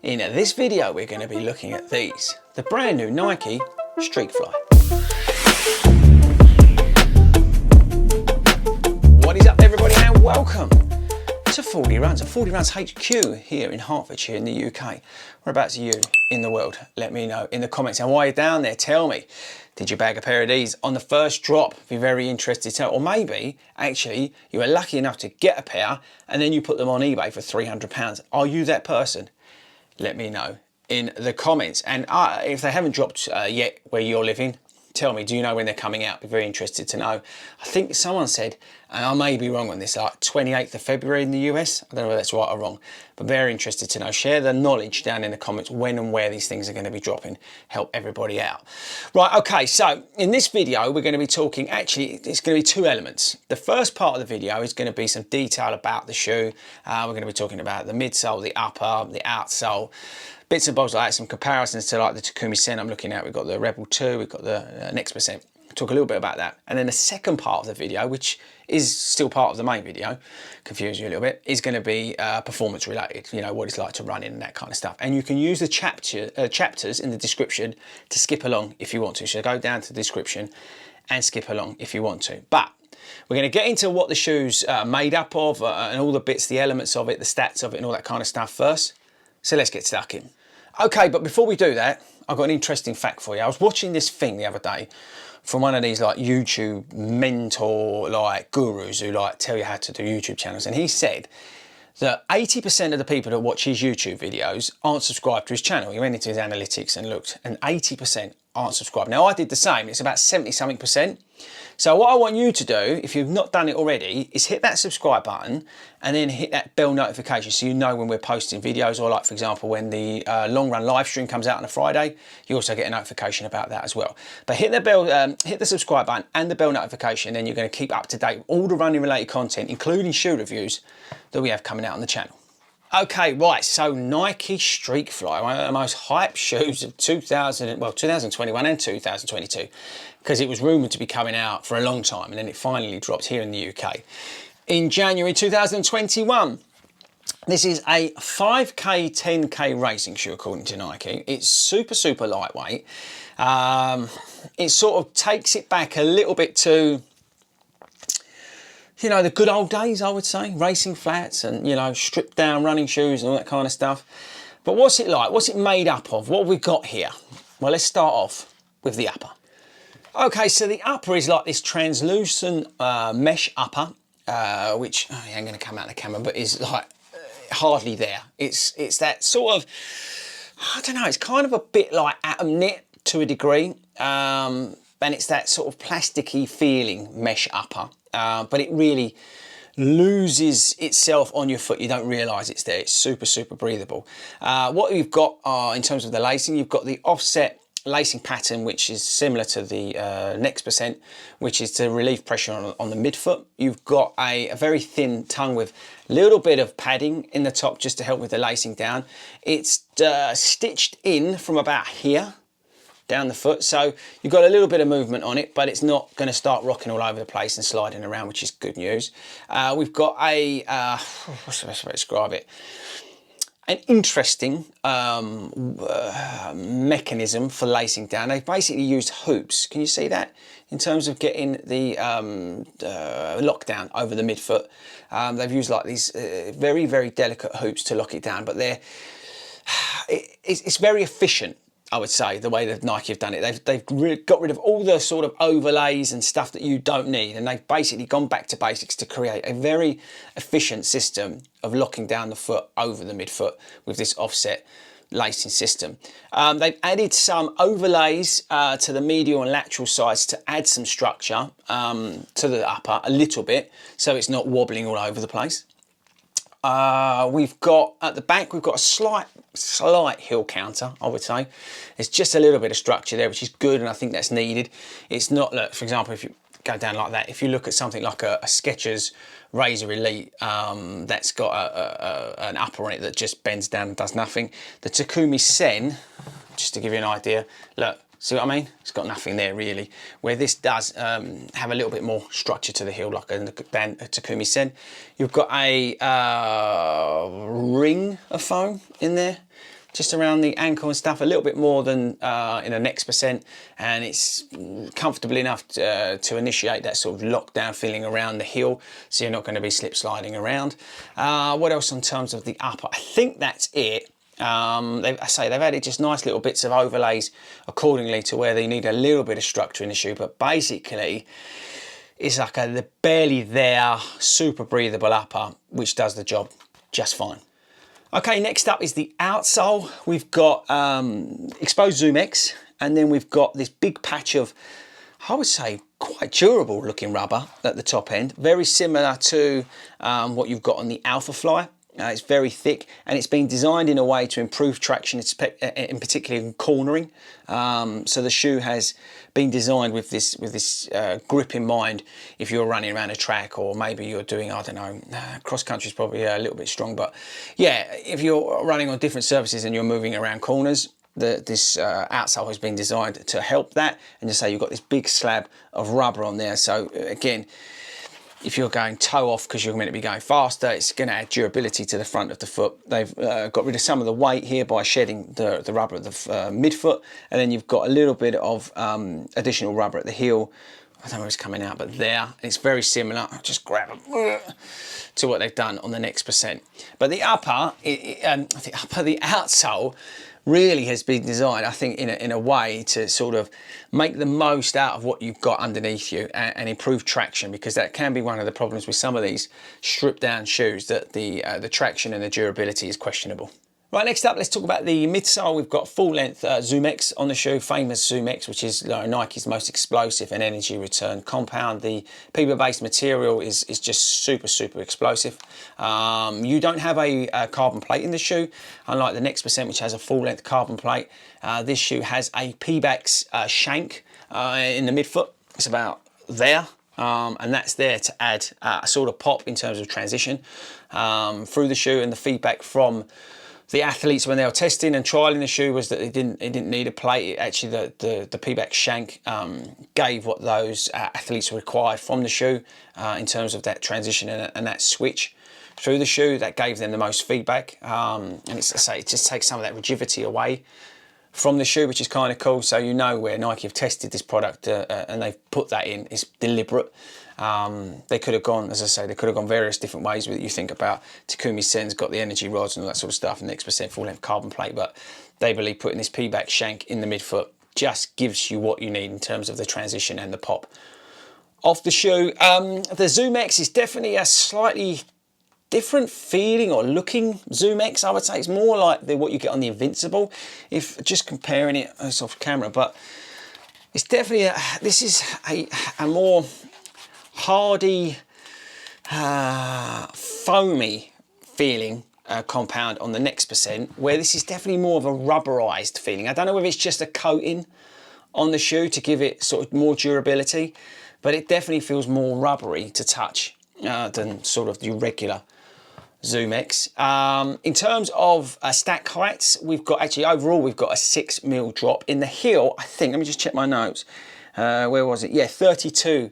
In this video, we're going to be looking at these, the brand new Nike Streakfly. What is up everybody and welcome to 40 Runs, at 40 Runs HQ here in Hertfordshire in the UK. Whereabouts are you in the world? Let me know in the comments. And while you're down there, tell me, did you bag a pair of these on the first drop? Be very interested to know. Or maybe, actually, you were lucky enough to get a pair and then you put them on eBay for £300. Are you that person? Let me know in the comments. And if they haven't dropped yet where you're living, tell me, do you know when they're coming out? Be very interested to know. I think someone said, and I may be wrong on this, like 28th of February in the US. I don't know whether that's right or wrong, but very interested to know. Share the knowledge down in the comments when and where these things are going to be dropping. Help everybody out. Right, okay, so in this video, we're going to be talking, actually, it's going to be two elements. The first part of the video is going to be some detail about the shoe. We're going to be talking about the midsole, the upper, the outsole, bits and bobs like that, some comparisons to like the Takumi Sen I'm looking at. We've got the Rebel 2, we've got the Next Percent. Talk a little bit about that. And then the second part of the video, which is still part of the main video, confuse you a little bit, is going to be performance related, you know, what it's like to run in and that kind of stuff. And you can use the chapters in the description to skip along if you want to. So go down to the description and skip along if you want to. But we're going to get into what the shoe's made up of and all the bits, the elements of it, the stats of it and all that kind of stuff first. So let's get stuck in. Okay, but before we do that, I've got an interesting fact for you. I was watching this thing the other day from one of these like YouTube mentor like gurus who like tell you how to do YouTube channels, and he said that 80% of the people that watch his YouTube videos aren't subscribed to his channel. He went into his analytics and looked, and 80% aren't subscribed. Now I did the same, it's about 70-something%. So what I want you to do, if you've not done it already, is hit that subscribe button and then hit that bell notification so you know when we're posting videos, or like for example when the long run live stream comes out on a Friday, you also get a notification about that as well. But hit the bell, hit the subscribe button and the bell notification, then you're going to keep up to date with all the running related content, including shoe reviews that we have coming out on the channel. Okay, right, so Nike Streakfly, one of the most hyped shoes of 2021 and 2022, because it was rumoured to be coming out for a long time and then it finally dropped here in the UK in January 2021. This is a 5K, 10K racing shoe according to Nike. It's super, super lightweight. It sort of takes it back a little bit to, you know, the good old days, I would say, racing flats and, you know, stripped down running shoes and all that kind of stuff. But what's it like? What's it made up of? What have we got here? Well, let's start off with the upper. Okay, so the upper is like this translucent mesh upper, which I ain't going to come out of the camera, but is like hardly there. It's that sort of, I don't know, it's kind of a bit like atom knit to a degree, and it's that sort of plasticky feeling mesh upper. But it really loses itself on your foot. You don't realise it's there. It's super, super breathable. What you've got in terms of the lacing, you've got the offset lacing pattern, which is similar to the Next Percent, which is to relieve pressure on the midfoot. You've got a very thin tongue with a little bit of padding in the top just to help with the lacing down. It's stitched in from about here down the foot, so you've got a little bit of movement on it, but it's not going to start rocking all over the place and sliding around, which is good news. We've got a what's the best way to describe it, an interesting mechanism for lacing down. They've basically used hoops, can you see that, in terms of getting the lockdown over the midfoot. They've used like these very, very delicate hoops to lock it down, but it's very efficient, I would say, the way that Nike have done it. They've got rid of all the sort of overlays and stuff that you don't need, and they've basically gone back to basics to create a very efficient system of locking down the foot over the midfoot with this offset lacing system. They've added some overlays to the medial and lateral sides to add some structure to the upper a little bit, so it's not wobbling all over the place. We've got at the back, we've got a slight heel counter, I would say. There's just a little bit of structure there, which is good, and I think that's needed. It's not, look, for example, if you go down like that, if you look at something like a Skechers Razor Elite that's got an upper on it that just bends down and does nothing. The Takumi Sen, just to give you an idea, look, see what I mean? It's got nothing there really. Where this does have a little bit more structure to the heel, like a Takumi Sen. You've got a ring of foam in there, just around the ankle and stuff, a little bit more than in a next percent, and it's comfortable enough to initiate that sort of lockdown feeling around the heel, so you're not going to be slip sliding around. What else in terms of the upper? I think that's it. They've added just nice little bits of overlays accordingly to where they need a little bit of structure in the shoe, but basically it's like the barely there, super breathable upper, which does the job just fine. Okay, next up is the outsole. We've got exposed ZoomX, and then we've got this big patch of, I would say, quite durable looking rubber at the top end. Very similar to what you've got on the Alphafly. It's very thick, and it's been designed in a way to improve traction, in particular in cornering. So the shoe has been designed with this grip in mind. If you're running around a track, or maybe you're doing, I don't know, cross country is probably a little bit strong, but yeah, if you're running on different surfaces and you're moving around corners, this outsole has been designed to help that. And just say you've got this big slab of rubber on there. So again, if you're going toe off because you're meant to be going faster, it's going to add durability to the front of the foot. They've got rid of some of the weight here by shedding the rubber at the midfoot, and then you've got a little bit of additional rubber at the heel. I don't know where it's coming out, but there. It's very similar. I'll just grab them to what they've done on the next percent. But the upper, the outsole, really has been designed, I think, in a way to sort of make the most out of what you've got underneath you and improve traction, because that can be one of the problems with some of these stripped down shoes, that the traction and the durability is questionable. Right, next up, let's talk about the midsole. We've got full length ZoomX on the shoe, famous ZoomX, which is Nike's most explosive and energy return compound. The PEBA-based material is just super, super explosive. You don't have a carbon plate in the shoe, unlike the next percent, which has a full length carbon plate. This shoe has a PEBA shank in the midfoot. It's about there. And that's there to add a sort of pop in terms of transition through the shoe. And the feedback from the athletes when they were testing and trialing the shoe was that it didn't need a plate. Actually, the PEBA shank gave what those athletes required from the shoe in terms of that transition and that switch through the shoe. That gave them the most feedback, and it just takes some of that rigidity away from the shoe, which is kind of cool. So you know where Nike have tested this product and they've put that in. It's deliberate. They could have gone, as I say, they could have gone various different ways with it. You think about Takumi Sen's got the energy rods and all that sort of stuff, and the X% full length carbon plate, but they believe putting this PEBA shank in the midfoot just gives you what you need in terms of the transition and the pop off the shoe. The ZoomX is definitely a slightly different feeling or looking ZoomX. I would say it's more like what you get on the Invincible, if just comparing it off camera, but it's definitely this is a more hardy, foamy feeling compound on the next percent, where this is definitely more of a rubberized feeling. I don't know whether it's just a coating on the shoe to give it sort of more durability, but it definitely feels more rubbery to touch than sort of the regular ZoomX. In terms of stack heights, we've got overall we've got a 6mm drop in the heel. I think, let me just check my notes. Where was it? Yeah, 32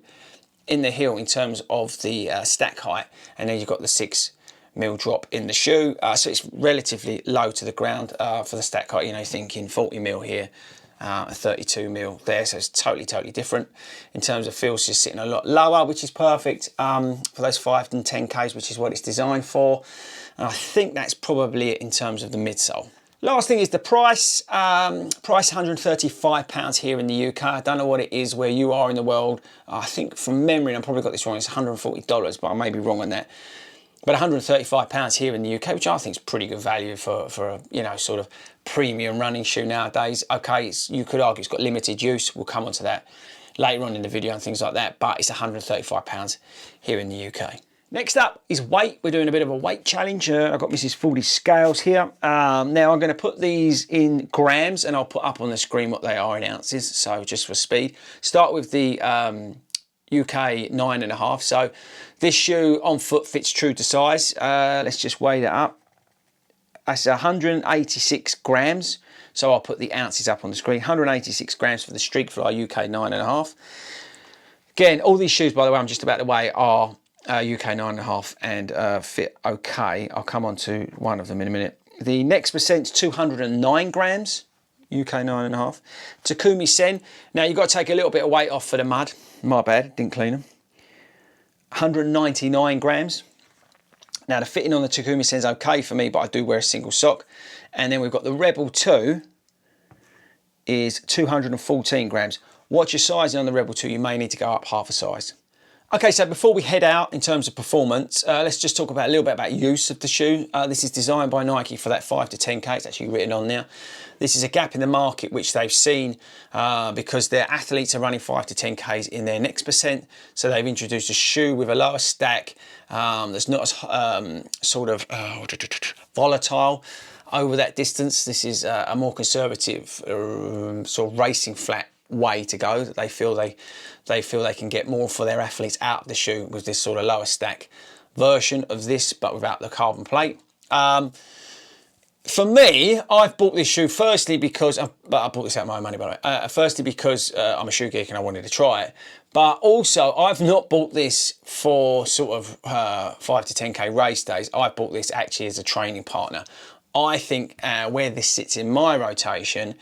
in the heel in terms of the stack height, and then you've got the 6mm drop in the shoe. So it's relatively low to the ground for the stack height. You know, thinking 40mm here, 32mm there, so it's totally different. In terms of feel, it's just sitting a lot lower, which is perfect for those 5 and 10Ks, which is what it's designed for. And I think that's probably it in terms of the midsole. Last thing is the price. Price £135 here in the UK. I don't know what it is where you are in the world. I think from memory, and I probably got this wrong, it's $140, but I may be wrong on that. But £135 here in the UK, which I think is pretty good value for a, you know, sort of premium running shoe nowadays. Okay, you could argue it's got limited use. We'll come on to that later on in the video and things like that, but it's £135 here in the UK. Next up is weight. We're doing a bit of a weight challenge. I've got Mrs. FORDY'S scales here. Now I'm going to put these in grams, and I'll put up on the screen what they are in ounces, so just for speed. Start with the UK 9.5. So this shoe on foot fits true to size. Let's just weigh that up. That's 186 grams. So I'll put the ounces up on the screen. 186 grams for the Streakfly UK 9.5. Again, all these shoes, by the way, I'm just about to weigh are UK 9.5 and fit okay. I'll come on to one of them in a minute. The next percent's 209 grams, UK 9.5. Takumi Sen. Now you've got to take a little bit of weight off for the mud. My bad, didn't clean them. 199 grams. Now the fitting on the Takumi Sen's okay for me, but I do wear a single sock. And then we've got the Rebel 2 is 214 grams. Watch your sizing on the Rebel 2, you may need to go up half a size. Okay, so before we head out in terms of performance, let's just talk about a little bit about use of the shoe. This is designed by Nike for that 5 to 10K, it's actually written on now. This is a gap in the market which they've seen because their athletes are running 5 to 10Ks in their next percent. So they've introduced a shoe with a lower stack that's not as sort of volatile over that distance. This is a more conservative sort of racing flat way to go, that they feel they can get more for their athletes out of the shoe with this sort of lower stack version of this, but without the carbon plate. For me, I've bought this shoe firstly because I bought this out of my own money, by the way. Firstly because I'm a shoe geek and I wanted to try it, but also I've not bought this for sort of 5 to 10K race days. I've bought this actually as a training partner. I think where this sits in my rotation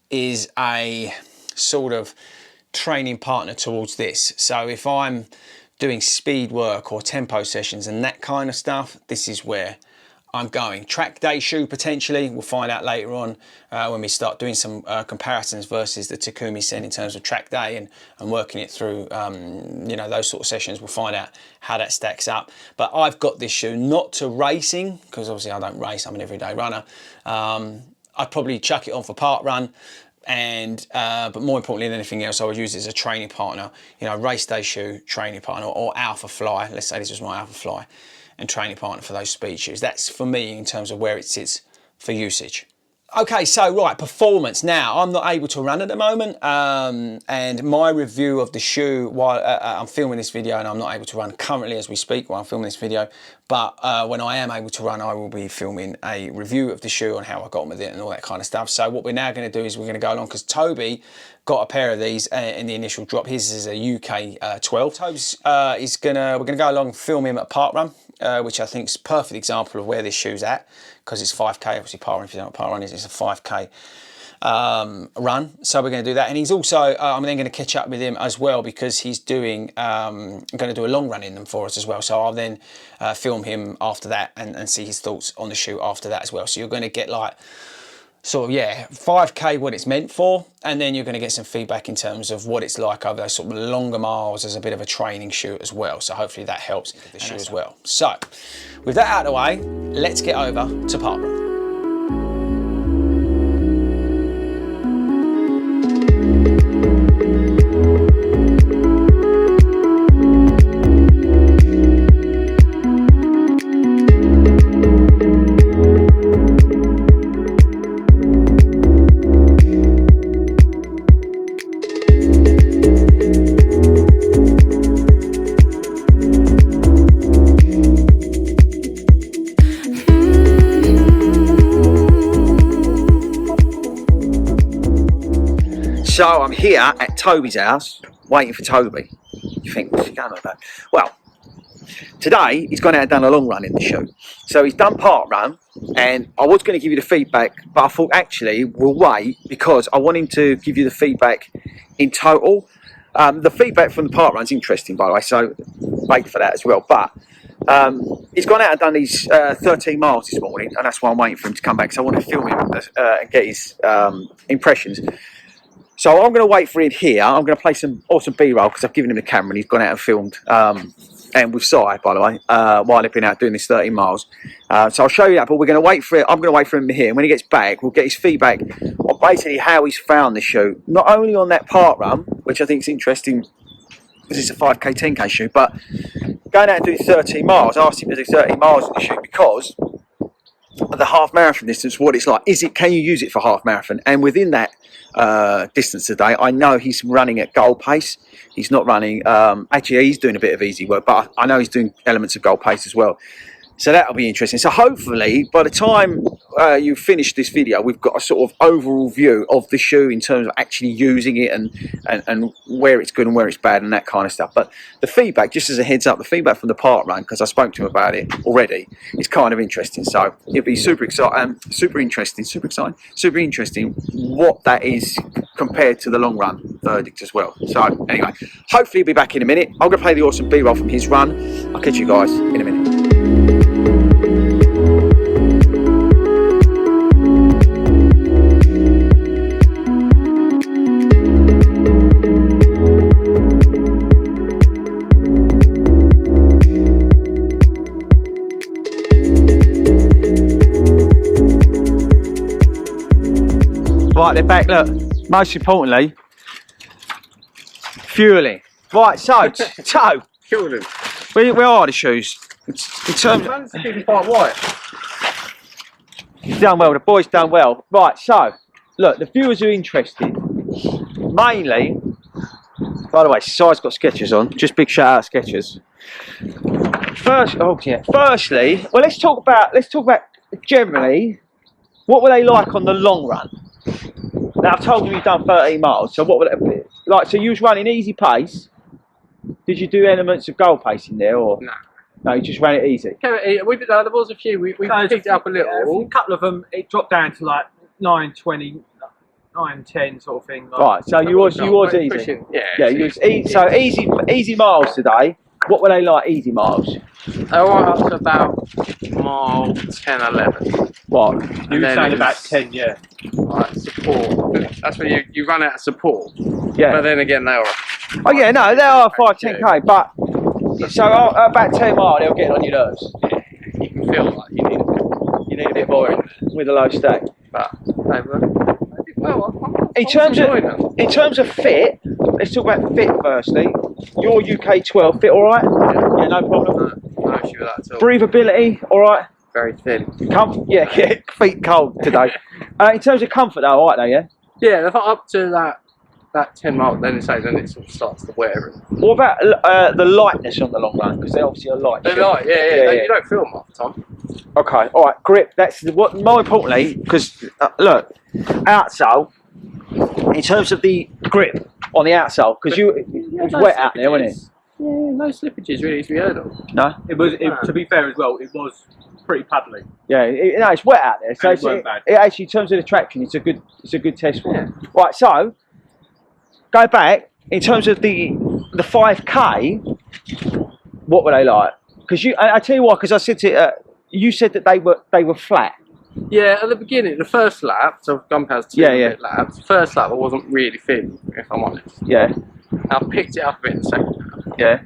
is a sort of training partner towards this. So if I'm doing speed work or tempo sessions and that kind of stuff, this is where I'm going. Track day shoe potentially, we'll find out later on when we start doing some comparisons versus the Takumi Sen in terms of track day and working it through, you know, those sort of sessions. We'll find out how that stacks up. But I've got this shoe not to racing, because obviously I don't race, I'm an everyday runner. I'd probably chuck it on for park run, and but more importantly than anything else, I would use it as a training partner, you know, race day shoe, training partner, or Alpha Fly. Let's say this was my Alpha Fly, and training partner for those speed shoes. That's for me in terms of where it sits for usage. Okay, so right, performance. Now, I'm not able to run at the moment, and my review of the shoe, while I'm filming this video and I'm not able to run currently as we speak while I'm filming this video, but when I am able to run, I will be filming a review of the shoe on how I got on with it and all that kind of stuff. So what we're now going to do is we're going to go along, because Toby got a pair of these in the initial drop. His is a UK 12. Toby's we're going to go along and film him at Park Run, which I think is a perfect example of where this shoe's at, because it's 5K, obviously Park Run, if you don't know what Park Run is, it's a 5K run. So we're going to do that, and he's also, I'm then going to catch up with him as well, because he's doing, going to do a long run in them for us as well. So I'll then film him after that and see his thoughts on the shoe after that as well. So you're going to get like, sort of, yeah, 5K what it's meant for, and then you're going to get some feedback in terms of what it's like over those sort of longer miles as a bit of a training shoe as well. So hopefully that helps the shoe as well. So with that out of the way, let's get over to Park Run. So I'm here at Toby's house, waiting for Toby. You think, what's he going on about? Well, today he's gone out and done a long run in the shoe. So he's done Park Run, and I was going to give you the feedback, but I thought actually we'll wait, because I want him to give you the feedback in total. The feedback from the Park Run's interesting, by the way, so wait for that as well. But he's gone out and done these 13 miles this morning, and that's why I'm waiting for him to come back, so I want to film him and get his impressions. So I'm going to wait for him here. I'm going to play some awesome B-roll, because I've given him the camera and he's gone out and filmed, and with Si, by the way, while they've been out doing this 13 miles. So I'll show you that, but we're going to wait for it. I'm going to wait for him here, and when he gets back, we'll get his feedback on basically how he's found the shoe. Not only on that Park Run, which I think is interesting, because it's a 5K, 10K shoe, but going out and doing 13 miles. I asked him to do 13 miles in the shoe because of the half marathon distance, what it's like. Can you use it for half marathon? And within that distance today, I know he's running at goal pace. He's not running, actually he's doing a bit of easy work, but I know he's doing elements of goal pace as well. So that'll be interesting. So hopefully by the time you finish this video, we've got a sort of overall view of the shoe in terms of actually using it and where it's good and where it's bad and that kind of stuff. But the feedback, just as a heads up, the feedback from the part run, because I spoke to him about it already, is kind of interesting. So it'll be super exciting, super interesting what that is compared to the long run verdict as well. So anyway, hopefully he'll be back in a minute. I'm going to play the awesome B-roll from his run. I'll catch you guys in a minute. Right, they're back, look, most importantly, fueling. Right, so, Fueling. where are the shoes? In terms of, quite white. you've done well, the boys done well. Right, so, look, the viewers are interested, mainly, by the way, Si's got Skechers on, just big shout out Skechers. Firstly, well, let's talk about generally, what were they like on the long run? Now, I've told you you've done 13 miles, so what would it be? Like, so you was running easy pace. Did you do elements of goal pacing there, or? No. No, you just ran it easy. We did, there was a few, we picked it up a little. A couple of them, it dropped down to like 9:20, 9:10 sort of thing. Like, Right, so you was easy. Pushing, Yeah, you was so easy miles today. What were they like, easy miles? They were right up to about mile 10, 11. What? You were saying about 10, yeah. Like support. That's when you run out of support. Yeah. But then again, they were. Oh yeah, no, they are 5-10k, but so about 10 miles, they'll get on your nerves. Yeah, you can feel like you need a bit more in there. With a low stack. But they did well. In terms of fit, let's talk about fit firstly. Your UK 12 fit all right? Yeah, no problem. No issue with that at all. Breathability, all right? Very thin. Comfort, yeah, feet cold today. In terms of comfort though, all right though, yeah? Yeah, if up to that 10 mile, then it sort of starts to wear. What about the lightness on the long run? Because they obviously are light. They're light, yeah. You don't feel them half the time. Okay, all right, grip. That's what more importantly, because look, outsole. In terms of the grip on the outsole, because it's wet out there, wasn't it? Yeah, no slippages really to be heard of. No, It was. To be fair as well, it was pretty paddly. yeah, no, it's wet out there. So it actually, in terms of the traction, it's a good test for it. Right, so go back in terms of the 5k. What were they like? Because I tell you what, because I said to you said that they were flat. Yeah, at the beginning, the first lap, so Gunpowder's 2 laps, first lap I wasn't really feeling, if I'm honest. Yeah. I picked it up a bit in the second lap. Yeah.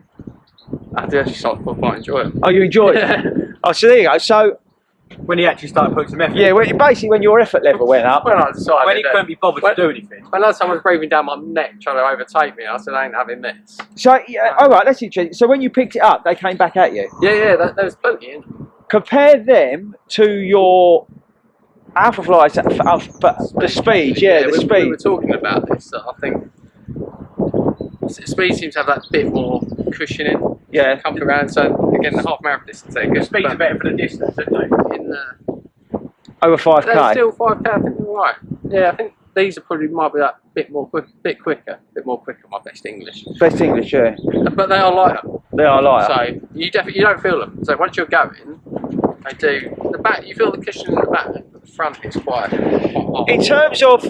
I did actually start to quite enjoy it. Oh, you enjoyed it? Oh, so there you go. So When he actually started putting some effort. yeah, basically when your effort level went up. When I decided When he couldn't be bothered to do anything. When someone was breathing down my neck trying to overtake me, I said, I ain't having this. So yeah, all right, that's interesting. So when you picked it up, they came back at you. Yeah, there was plenty in. Compare them to your Alpha Flies, the speed, the speed. We were talking about this, so I think speed seems to have that bit more cushioning. Yeah. Coming around, so again, the half marathon distance, they're good. Speeds are better for the distance, aren't they? In over 5k. they're still 5k, I think they're right. Yeah, I think these are probably might be that bit more quicker, my best English. Best English, yeah. But they are lighter. They are lighter. So you don't feel them. So once you're going, they do. The back, you feel the cushion in the back, but the front is quite hot. In terms of,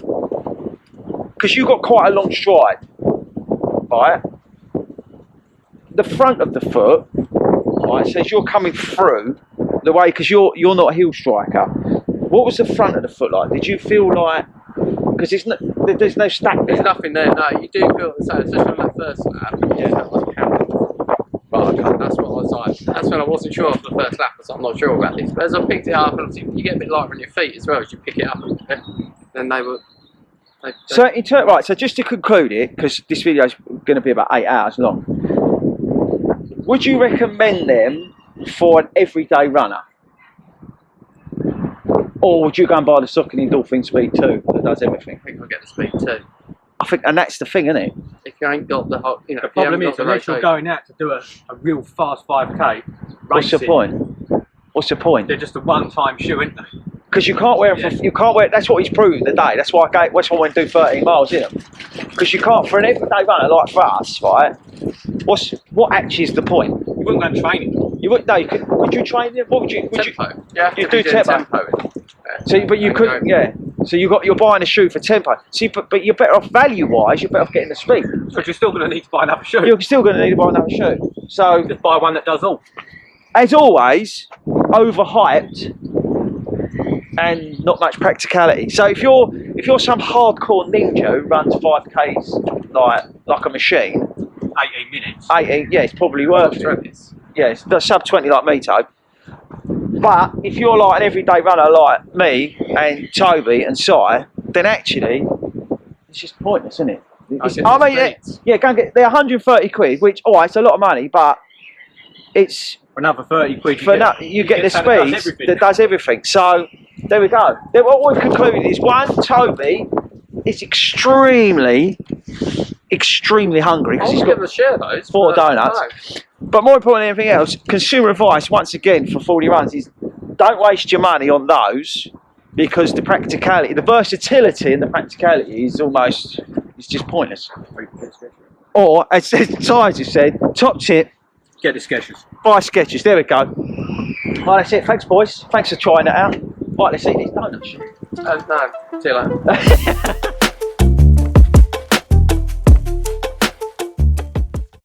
because you've got quite a long stride, right? The front of the foot, right, says you're coming through the way, because you're not a heel striker. What was the front of the foot like? Did you feel like, because there's no stack there? There's nothing there. No, you do feel the same, especially on that first lap. You felt like camera. But that's what I was like. That's when I wasn't sure after the first lap, so I'm not sure about this. But as I picked it up, and obviously you get a bit lighter on your feet as well as you pick it up. Then they were. So right. So just to conclude it, because this video is going to be about 8 hours long. Would you recommend them for an everyday runner? Or would you go and buy the Saucony Dolphin Speed 2 that does everything? I think I'll get the Speed 2. I think, and that's the thing, isn't it? If you ain't got the whole, The problem is, unless you're going out to do a real fast 5k, What's the point? What's the point? They're just a one-time shoe, aren't they? Because you can't wear them. You can't wear. That's what he's proving today. That's why I went to do 13 miles in them. Because you can't for an everyday runner like for us, right? What actually is the point? You wouldn't go and train it. You would no. You could. Would you train them? What would you? Tempo. Yeah. You do tempo. So, but you couldn't. Yeah. So you're buying a shoe for tempo. See, but you're better off value-wise. You're better off getting the speed. But you're still going to need to buy another shoe. You're still going to need to buy another shoe. So just buy one that does all. As always, overhyped and not much practicality. So if you're some hardcore ninja who runs 5Ks like a machine, 18 minutes. 18, yeah, it's probably worth it. Yeah, it's sub 20 like me, Tobe. But if you're like an everyday runner like me and Toby and Si, then actually it's just pointless, isn't it? I mean, yeah, go and get. They're 130 quid, which it's a lot of money, but it's for another 30 quid. You get the speed that does everything. So there we go. What we've concluded is one, Toby is extremely hungry because he's got share those 4 donuts. But more important than anything else, consumer advice once again for 40 runs is don't waste your money on those because the practicality, the versatility and the practicality is just pointless. Or as Ty just said, top tip, get the Skechers. Buy Skechers. There we go. Right, that's it. Thanks, boys. Thanks for trying that out. Right, let's eat these donuts. No, see you later.